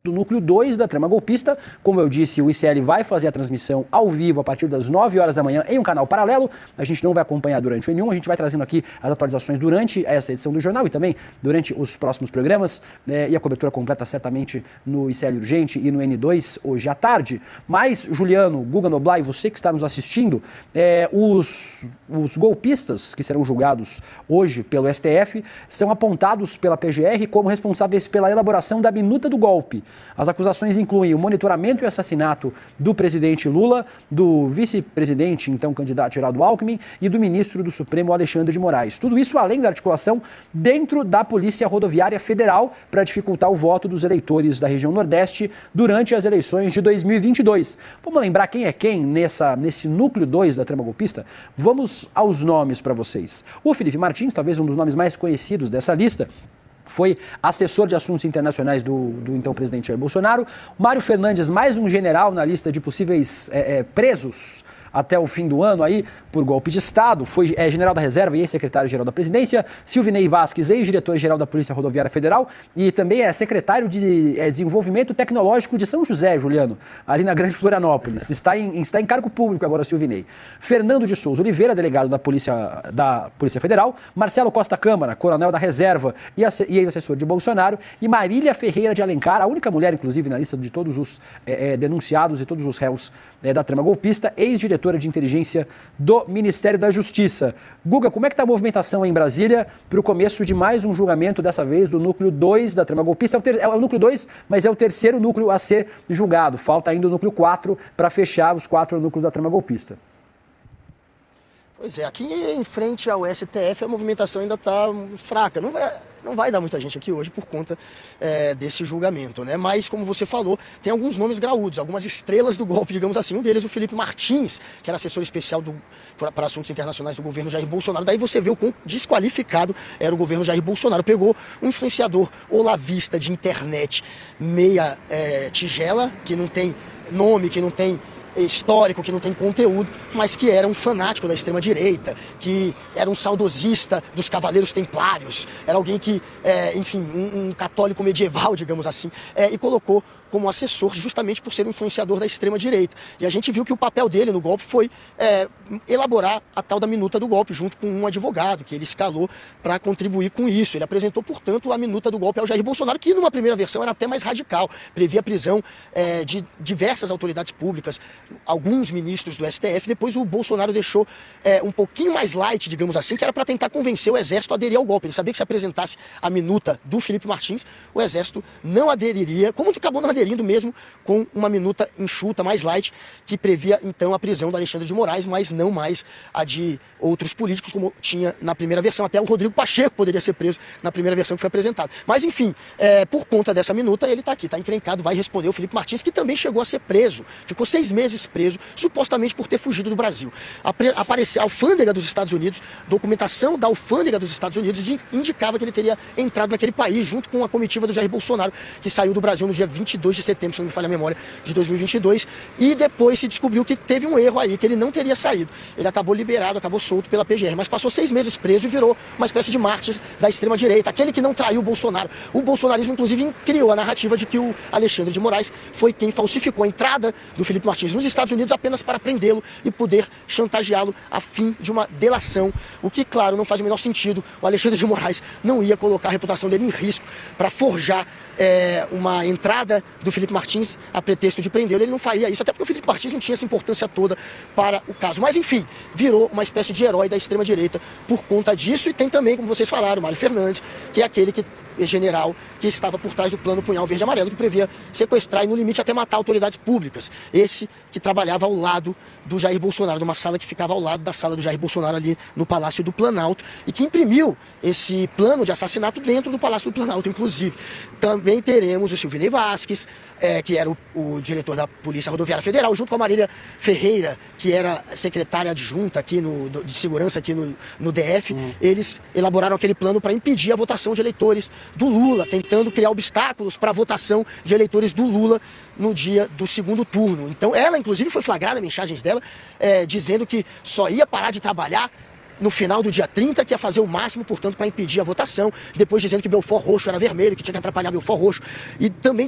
do núcleo 2 da trama golpista. Como eu disse, o ICL vai fazer a transmissão ao vivo a partir das 9 horas da manhã em um canal paralelo. A gente não vai acompanhar durante o N1, a gente vai trazendo aqui as atualizações durante essa edição do jornal e também durante os próximos programas, e a cobertura completa certamente no ICL Urgente e no N2 hoje à tarde. Mas, Juliano, Guga Noblar e você que está nos assistindo, os golpistas que serão julgados hoje pelo STF são apontados pela PGR como responsáveis pela elaboração da minuta do golpe. As acusações incluem o monitoramento e assassinato do presidente Lula, do vice-presidente, então candidato Geraldo Alckmin, e do ministro do Supremo Alexandre de Moraes. Tudo isso além da articulação dentro da Polícia Rodoviária Federal para dificultar o voto dos eleitores da região Nordeste durante as eleições de 2022. Vamos lembrar quem é quem nesse núcleo 2 da trama golpista? Vamos aos nomes para vocês. O Felipe Martins, talvez um dos nomes mais conhecidos dessa lista, foi assessor de assuntos internacionais do então presidente Jair Bolsonaro. Mário Fernandes, mais um general na lista de possíveis presos até o fim do ano aí por golpe de Estado, foi general da reserva e ex-secretário-geral da presidência. Silvinei Vasquez, ex-diretor-geral da Polícia Rodoviária Federal e também é secretário de Desenvolvimento Tecnológico de São José, Juliano, ali na Grande Florianópolis. Está em cargo público agora, Silvinei. Fernando de Souza Oliveira, delegado da Polícia Federal. Marcelo Costa Câmara, coronel da reserva e ex-assessor de Bolsonaro. E Marília Ferreira de Alencar, a única mulher, inclusive, na lista de todos os denunciados e todos os réus da trama golpista, ex-diretora de inteligência do Ministério da Justiça. Guga, como é que está a movimentação em Brasília para o começo de mais um julgamento, dessa vez do núcleo 2 da trama golpista? É o núcleo 2, mas é o terceiro núcleo a ser julgado. Falta ainda o núcleo 4 para fechar os 4 núcleos da trama golpista. Pois é, aqui em frente ao STF a movimentação ainda está fraca. Não vai dar muita gente aqui hoje por conta desse julgamento, né? Mas, como você falou, tem alguns nomes graúdos, algumas estrelas do golpe, digamos assim. Um deles, o Felipe Martins, que era assessor especial para assuntos internacionais do governo Jair Bolsonaro. Daí você vê o quão desqualificado era o governo Jair Bolsonaro. Pegou um influenciador olavista de internet meia tigela, que não tem nome, que não tem histórico, que não tem conteúdo, mas que era um fanático da extrema-direita, que era um saudosista dos Cavaleiros Templários, era alguém que, enfim, um católico medieval, digamos assim, e colocou como assessor justamente por ser um influenciador da extrema-direita. E a gente viu que o papel dele no golpe foi elaborar a tal da minuta do golpe, junto com um advogado que ele escalou para contribuir com isso. Ele apresentou, portanto, a minuta do golpe ao Jair Bolsonaro, que numa primeira versão era até mais radical, previa a prisão de diversas autoridades públicas, alguns ministros do STF. Depois o Bolsonaro deixou um pouquinho mais light, digamos assim, que era para tentar convencer o Exército a aderir ao golpe. Ele sabia que se apresentasse a minuta do Felipe Martins, o Exército não aderiria, como que acabou não aderindo mesmo, com uma minuta enxuta, mais light, que previa então a prisão do Alexandre de Moraes, mas não mais a de outros políticos, como tinha na primeira versão. Até o Rodrigo Pacheco poderia ser preso na primeira versão que foi apresentada. Mas enfim, por conta dessa minuta, ele está aqui, está encrencado, vai responder o Felipe Martins, que também chegou a ser preso, ficou 6 meses preso, supostamente por ter fugido do Brasil. Apareceu a alfândega dos Estados Unidos, documentação da alfândega dos Estados Unidos indicava que ele teria entrado naquele país junto com a comitiva do Jair Bolsonaro, que saiu do Brasil no dia 22 de setembro, se não me falha a memória, de 2022, e depois se descobriu que teve um erro aí, que ele não teria saído. Ele acabou liberado, acabou solto pela PGR, mas passou 6 meses preso e virou uma espécie de mártir da extrema-direita, aquele que não traiu o Bolsonaro. O bolsonarismo, inclusive, criou a narrativa de que o Alexandre de Moraes foi quem falsificou a entrada do Felipe Martins nos Estados Unidos apenas para prendê-lo e poder chantageá-lo a fim de uma delação, o que, claro, não faz o menor sentido. O Alexandre de Moraes não ia colocar a reputação dele em risco para forjar uma entrada do Felipe Martins a pretexto de prendê-lo. Ele não faria isso, até porque o Felipe Martins não tinha essa importância toda para o caso. Mas, enfim, virou uma espécie de herói da extrema-direita por conta disso. E tem também, como vocês falaram, o Mário Fernandes, que é aquele general que estava por trás do plano Punhal Verde e Amarelo, que previa sequestrar e, no limite, até matar autoridades públicas. Esse que trabalhava ao lado do Jair Bolsonaro, numa sala que ficava ao lado da sala do Jair Bolsonaro ali no Palácio do Planalto, e que imprimiu esse plano de assassinato dentro do Palácio do Planalto, inclusive. Também teremos o Silvinei Vasquez, que era o diretor da Polícia Rodoviária Federal, junto com a Marília Ferreira, que era secretária adjunta aqui de segurança aqui no DF. Eles elaboraram aquele plano para impedir a votação de eleitores do Lula, tentando criar obstáculos para a votação de eleitores do Lula no dia do segundo turno. Então ela, inclusive, foi flagrada, mensagens dela, dizendo que só ia parar de trabalhar no final do dia 30, que ia fazer o máximo, portanto, para impedir a votação, depois dizendo que Belfort Roxo era vermelho, que tinha que atrapalhar Belfort Roxo, e também